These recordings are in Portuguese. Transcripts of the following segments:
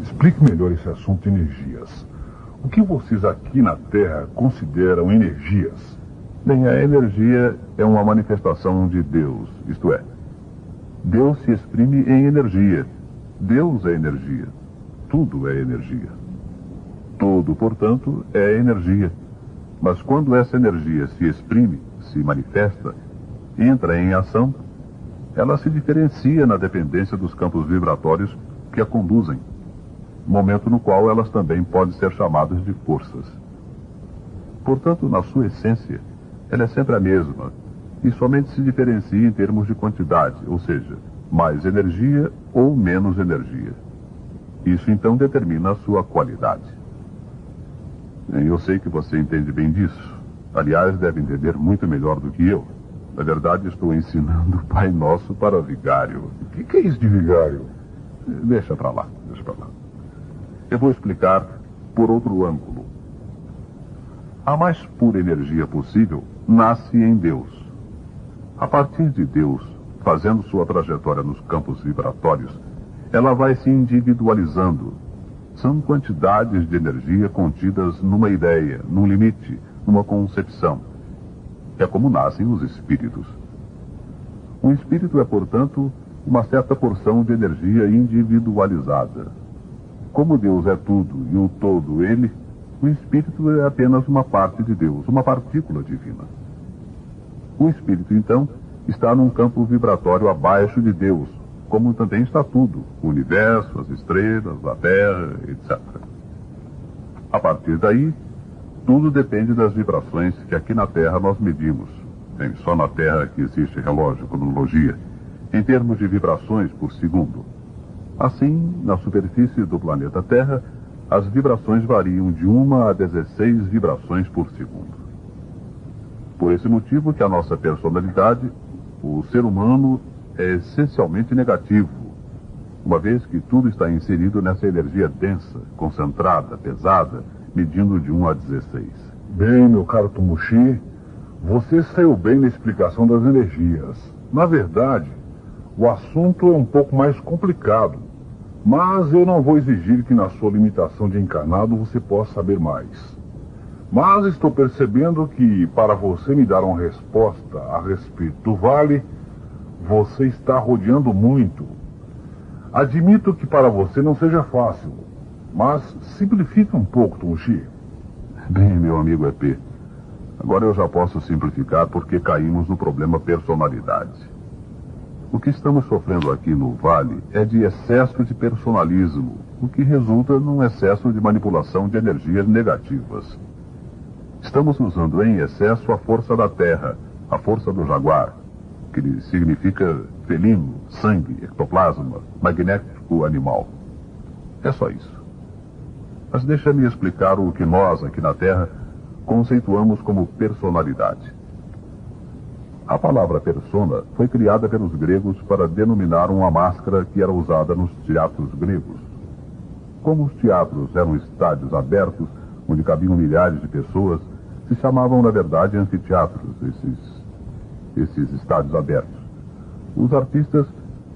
Explique melhor esse assunto de energias. O que vocês aqui na Terra consideram energias? Bem, a energia é uma manifestação de Deus, isto é, Deus se exprime em energia. Deus é energia. Tudo é energia. Tudo, portanto, é energia. Mas quando essa energia se exprime, se manifesta, entra em ação, ela se diferencia na dependência dos campos vibratórios que a conduzem, momento no qual elas também podem ser chamadas de forças. Portanto, na sua essência, ela é sempre a mesma, e somente se diferencia em termos de quantidade, ou seja, mais energia ou menos energia. Isso então determina a sua qualidade. Eu sei que você entende bem disso. Aliás, deve entender muito melhor do que eu. Na verdade, estou ensinando o Pai Nosso para vigário. O que é isso de vigário? Deixa para lá. Eu vou explicar por outro ângulo. A mais pura energia possível nasce em Deus. A partir de Deus, fazendo sua trajetória nos campos vibratórios, ela vai se individualizando. São quantidades de energia contidas numa ideia, num limite, numa concepção. É como nascem os espíritos. Um espírito é, portanto, uma certa porção de energia individualizada. Como Deus é tudo e o todo ele, o espírito é apenas uma parte de Deus, uma partícula divina. O espírito, então, está num campo vibratório abaixo de Deus, como também está tudo, o universo, as estrelas, a terra, etc. A partir daí, tudo depende das vibrações que aqui na Terra nós medimos. Bem, só na Terra que existe relógio, cronologia, em termos de vibrações por segundo. Assim, na superfície do planeta Terra, as vibrações variam de 1 a 16 vibrações por segundo. Por esse motivo que a nossa personalidade, o ser humano, é essencialmente negativo, uma vez que tudo está inserido nessa energia densa, concentrada, pesada, medindo de 1 a 16. Bem, meu caro Tumushi, você saiu bem na explicação das energias. Na verdade, o assunto é um pouco mais complicado, mas eu não vou exigir que na sua limitação de encarnado você possa saber mais. Mas estou percebendo que, para você me dar uma resposta a respeito do vale, você está rodeando muito. Admito que para você não seja fácil, mas simplifique um pouco, Tumushi. Bem, meu amigo EP, agora eu já posso simplificar porque caímos no problema personalidade. O que estamos sofrendo aqui no Vale é de excesso de personalismo, o que resulta num excesso de manipulação de energias negativas. Estamos usando em excesso a força da terra, a força do jaguar, que significa felino, sangue, ectoplasma, magnético animal. É só isso. Mas deixa-me explicar o que nós, aqui na Terra, conceituamos como personalidade. A palavra persona foi criada pelos gregos para denominar uma máscara que era usada nos teatros gregos. Como os teatros eram estádios abertos, onde cabiam milhares de pessoas, se chamavam, na verdade, anfiteatros, esses estádios abertos. Os artistas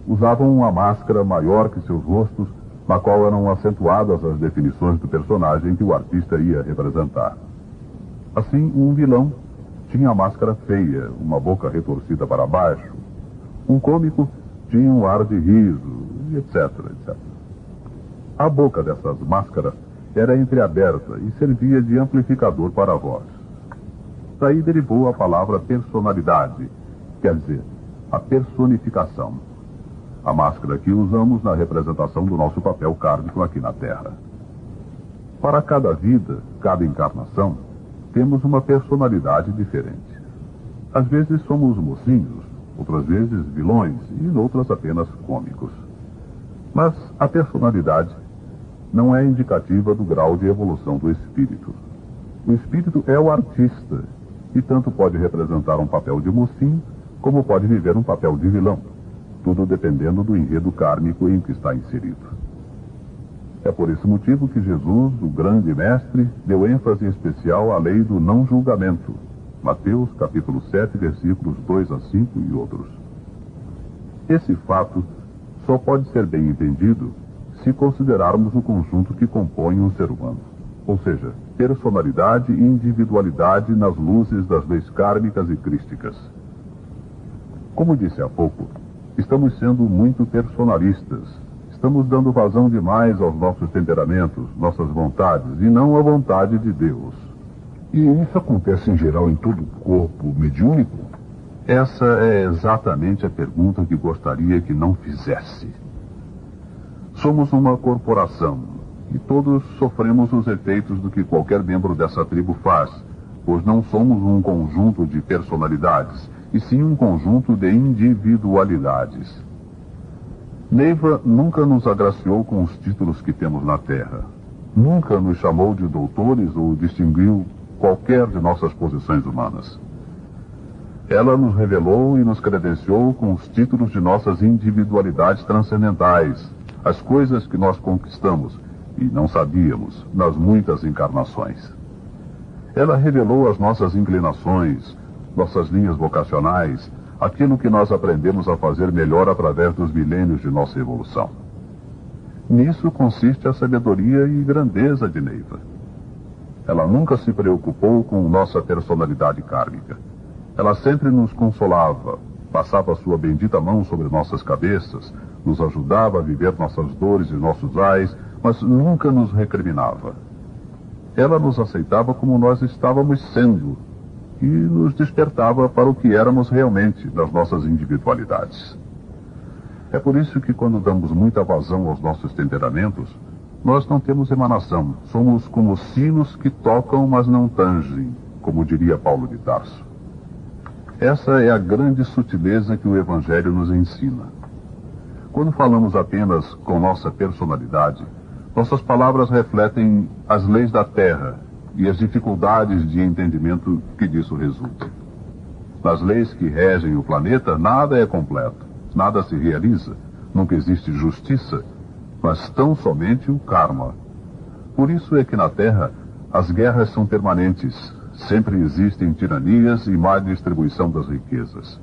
usavam uma máscara maior que seus rostos, na qual eram acentuadas as definições do personagem que o artista ia representar. Assim, um vilão tinha a máscara feia, uma boca retorcida para baixo. Um cômico tinha um ar de riso, etc, etc. A boca dessas máscaras era entreaberta e servia de amplificador para a voz. Daí derivou a palavra personalidade, quer dizer, a personificação. A máscara que usamos na representação do nosso papel kármico aqui na Terra. Para cada vida, cada encarnação, temos uma personalidade diferente. Às vezes somos mocinhos, outras vezes vilões e noutras apenas cômicos. Mas a personalidade não é indicativa do grau de evolução do espírito. O espírito é o artista e tanto pode representar um papel de mocinho como pode viver um papel de vilão, tudo dependendo do enredo kármico em que está inserido. É por esse motivo que Jesus, o grande mestre, deu ênfase especial à lei do não julgamento. Mateus, capítulo 7, versículos 2 a 5 e outros. Esse fato só pode ser bem entendido se considerarmos o conjunto que compõe um ser humano. Ou seja, personalidade e individualidade nas luzes das leis kármicas e crísticas. Como disse há pouco, estamos sendo muito personalistas. Estamos dando vazão demais aos nossos temperamentos, nossas vontades, e não à vontade de Deus. E isso acontece em geral em todo o corpo mediúnico? Essa é exatamente a pergunta que gostaria que não fizesse. Somos uma corporação, e todos sofremos os efeitos do que qualquer membro dessa tribo faz, pois não somos um conjunto de personalidades, e sim um conjunto de individualidades. Neiva nunca nos agraciou com os títulos que temos na Terra. Nunca nos chamou de doutores ou distinguiu qualquer de nossas posições humanas. Ela nos revelou e nos credenciou com os títulos de nossas individualidades transcendentais, as coisas que nós conquistamos e não sabíamos nas muitas encarnações. Ela revelou as nossas inclinações, nossas linhas vocacionais, aquilo que nós aprendemos a fazer melhor através dos milênios de nossa evolução. Nisso consiste a sabedoria e grandeza de Neiva. Ela nunca se preocupou com nossa personalidade kármica. Ela sempre nos consolava, passava sua bendita mão sobre nossas cabeças, nos ajudava a viver nossas dores e nossos ais, mas nunca nos recriminava. Ela nos aceitava como nós estávamos sendo e nos despertava para o que éramos realmente nas nossas individualidades. É por isso que quando damos muita vazão aos nossos temperamentos, nós não temos emanação. Somos como sinos que tocam, mas não tangem, como diria Paulo de Tarso. Essa é a grande sutileza que o Evangelho nos ensina. Quando falamos apenas com nossa personalidade, nossas palavras refletem as leis da Terra e as dificuldades de entendimento que disso resultam. Nas leis que regem o planeta, nada é completo, nada se realiza, nunca existe justiça, mas tão somente o karma. Por isso é que na Terra as guerras são permanentes, sempre existem tiranias e má distribuição das riquezas.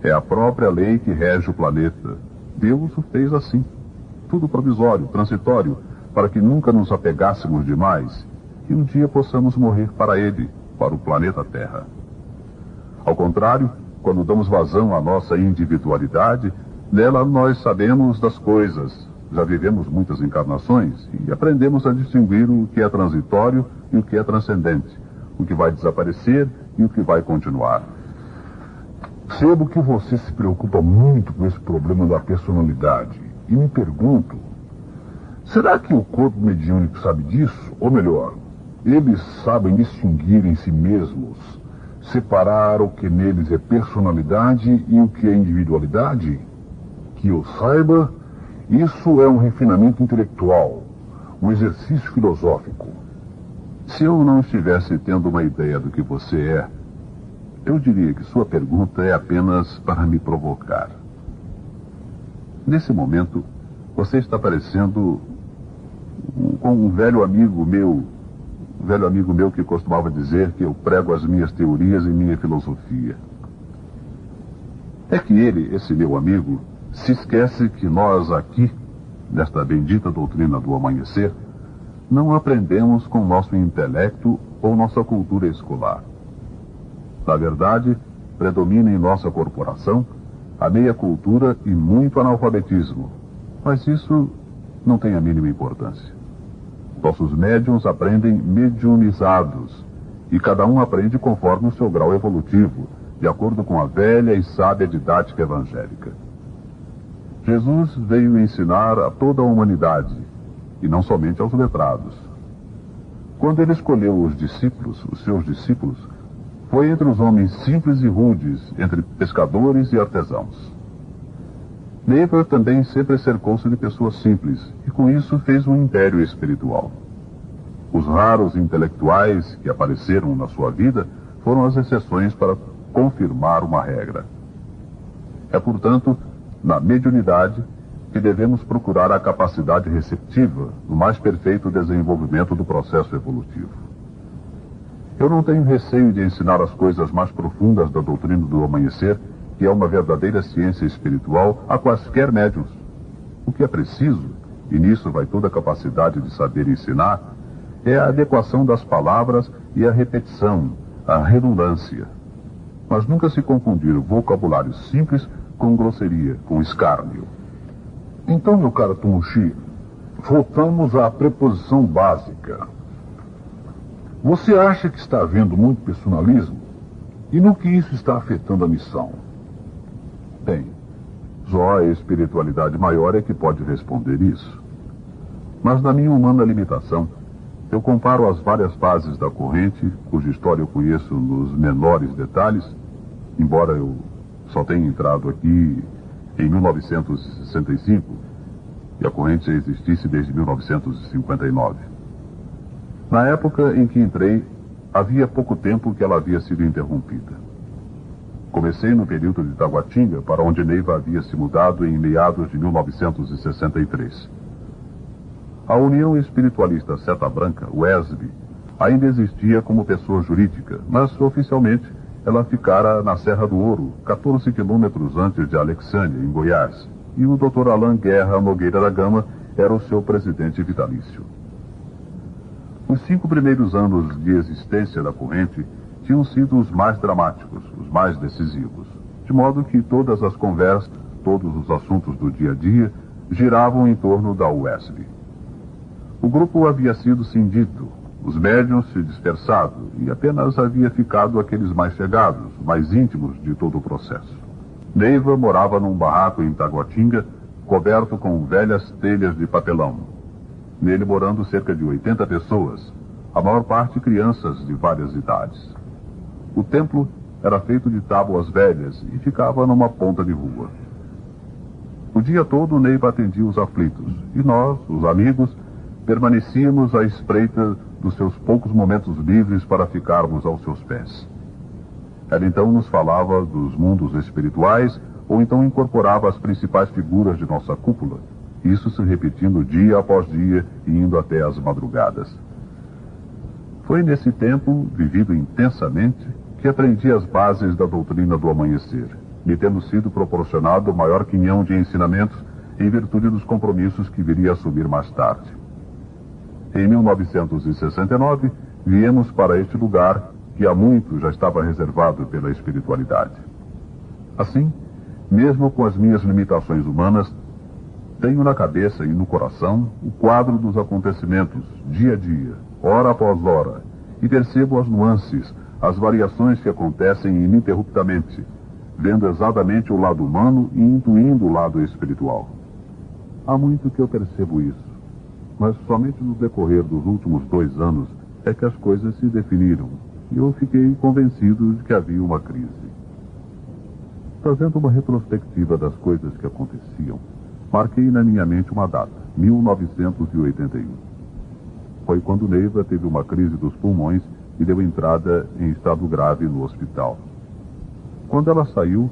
É a própria lei que rege o planeta. Deus o fez assim, tudo provisório, transitório, para que nunca nos apegássemos demais e um dia possamos morrer para ele, para o planeta Terra. Ao contrário, quando damos vazão à nossa individualidade, nela nós sabemos das coisas, já vivemos muitas encarnações e aprendemos a distinguir o que é transitório e o que é transcendente, o que vai desaparecer e o que vai continuar. Percebo que você se preocupa muito com esse problema da personalidade e me pergunto, será que o corpo mediúnico sabe disso? Ou melhor, eles sabem distinguir em si mesmos, separar o que neles é personalidade e o que é individualidade? Que eu saiba, isso é um refinamento intelectual, um exercício filosófico. Se eu não estivesse tendo uma ideia do que você é, eu diria que sua pergunta é apenas para me provocar. Nesse momento, você está parecendo com um velho amigo meu que costumava dizer que eu prego as minhas teorias e minha filosofia. É que ele, esse meu amigo, se esquece que nós aqui, nesta bendita doutrina do amanhecer, não aprendemos com nosso intelecto ou nossa cultura escolar. Na verdade, predomina em nossa corporação a meia cultura e muito analfabetismo, mas isso não tem a mínima importância. Nossos médiuns aprendem mediunizados, e cada um aprende conforme o seu grau evolutivo, de acordo com a velha e sábia didática evangélica. Jesus veio ensinar a toda a humanidade, e não somente aos letrados. Quando ele escolheu os seus discípulos, foi entre os homens simples e rudes, entre pescadores e artesãos. Neiva também sempre cercou-se de pessoas simples, e com isso fez um império espiritual. Os raros intelectuais que apareceram na sua vida foram as exceções para confirmar uma regra. É, portanto, na mediunidade que devemos procurar a capacidade receptiva no mais perfeito desenvolvimento do processo evolutivo. Eu não tenho receio de ensinar as coisas mais profundas da doutrina do amanhecer, que é uma verdadeira ciência espiritual, a quaisquer médiuns. O que é preciso e nisso vai toda a capacidade de saber ensinar, é a adequação das palavras e a repetição, a redundância. Mas nunca se confundir vocabulário simples com grosseria, com escárnio. Então, meu caro Tumushi, voltamos à preposição básica. Você acha que está havendo muito personalismo? E no que isso está afetando a missão? Bem, só a espiritualidade maior é que pode responder isso. Mas na minha humana limitação, eu comparo as várias fases da corrente, cuja história eu conheço nos menores detalhes, embora eu só tenha entrado aqui em 1965, e a corrente já existisse desde 1959. Na época em que entrei, havia pouco tempo que ela havia sido interrompida. Comecei no período de Taguatinga, para onde Neiva havia se mudado em meados de 1963. A União Espiritualista Seta Branca, UESB, ainda existia como pessoa jurídica, mas oficialmente ela ficara na Serra do Ouro, 14 quilômetros antes de Alexânia, em Goiás, e o Dr. Alain Guerra Nogueira da Gama era o seu presidente vitalício. Os 5 primeiros anos de existência da corrente tinham sido os mais dramáticos, os mais decisivos, de modo que todas as conversas, todos os assuntos do dia a dia, giravam em torno da UESB. O grupo havia sido cindido, os médiuns se dispersado, e apenas havia ficado aqueles mais chegados, mais íntimos de todo o processo. Neiva morava num barraco em Taguatinga, coberto com velhas telhas de papelão. Nele morando cerca de 80 pessoas, a maior parte crianças de várias idades. O templo era feito de tábuas velhas e ficava numa ponta de rua. O dia todo Neiva atendia os aflitos, e nós, os amigos, permanecíamos à espreita dos seus poucos momentos livres para ficarmos aos seus pés. Ela então nos falava dos mundos espirituais, ou então incorporava as principais figuras de nossa cúpula, isso se repetindo dia após dia e indo até as madrugadas. Foi nesse tempo, vivido intensamente, que aprendi as bases da doutrina do amanhecer, me tendo sido proporcionado o maior quinhão de ensinamentos em virtude dos compromissos que viria a assumir mais tarde. Em 1969, viemos para este lugar que há muito já estava reservado pela espiritualidade. Assim, mesmo com as minhas limitações humanas, tenho na cabeça e no coração o quadro dos acontecimentos, dia a dia, hora após hora, e percebo as nuances, as variações que acontecem ininterruptamente, vendo exatamente o lado humano e intuindo o lado espiritual. Há muito que eu percebo isso, mas somente no decorrer dos últimos 2 anos é que as coisas se definiram, e eu fiquei convencido de que havia uma crise. Fazendo uma retrospectiva das coisas que aconteciam, marquei na minha mente uma data, 1981. Foi quando Neiva teve uma crise dos pulmões e deu entrada em estado grave no hospital. Quando ela saiu,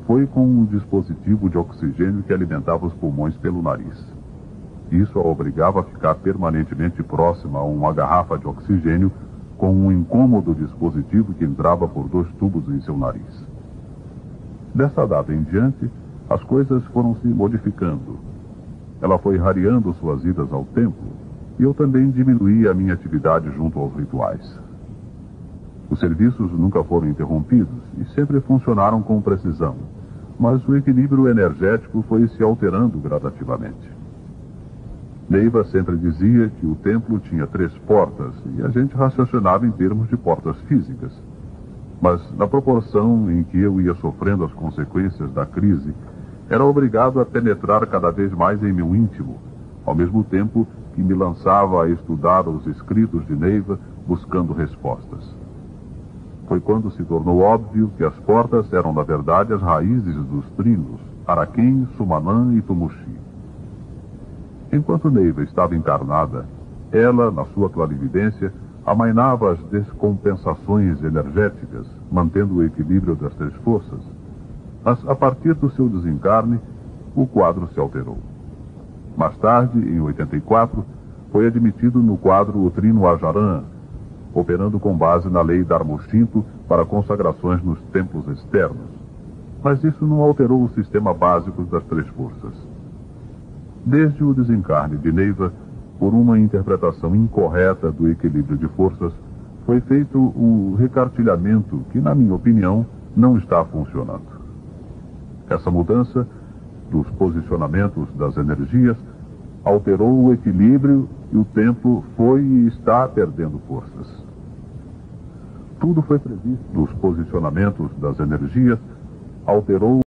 foi com um dispositivo de oxigênio que alimentava os pulmões pelo nariz. Isso a obrigava a ficar permanentemente próxima a uma garrafa de oxigênio com um incômodo dispositivo que entrava por 2 tubos em seu nariz. Dessa data em diante, as coisas foram se modificando. Ela foi rareando suas idas ao templo e eu também diminuí a minha atividade junto aos rituais. Os serviços nunca foram interrompidos e sempre funcionaram com precisão, mas o equilíbrio energético foi se alterando gradativamente. Neiva sempre dizia que o templo tinha 3 portas e a gente raciocinava em termos de portas físicas. Mas na proporção em que eu ia sofrendo as consequências da crise, era obrigado a penetrar cada vez mais em meu íntimo, ao mesmo tempo que me lançava a estudar os escritos de Neiva buscando respostas. Foi quando se tornou óbvio que as portas eram na verdade as raízes dos trinos, Araquém, Sumanã e Tumushi. Enquanto Neiva estava encarnada, ela, na sua clarividência, amainava as descompensações energéticas, mantendo o equilíbrio das 3 forças. Mas, a partir do seu desencarne, o quadro se alterou. Mais tarde, em 84, foi admitido no quadro o Trino Ajarã, operando com base na lei Dharma-Shinto para consagrações nos templos externos. Mas isso não alterou o sistema básico das 3 forças. Desde o desencarne de Neiva, por uma interpretação incorreta do equilíbrio de forças, foi feito o recartilhamento que, na minha opinião, não está funcionando. Essa mudança dos posicionamentos das energias alterou o equilíbrio e o templo foi e está perdendo forças. Tudo foi previsto. Dos posicionamentos das energias alterou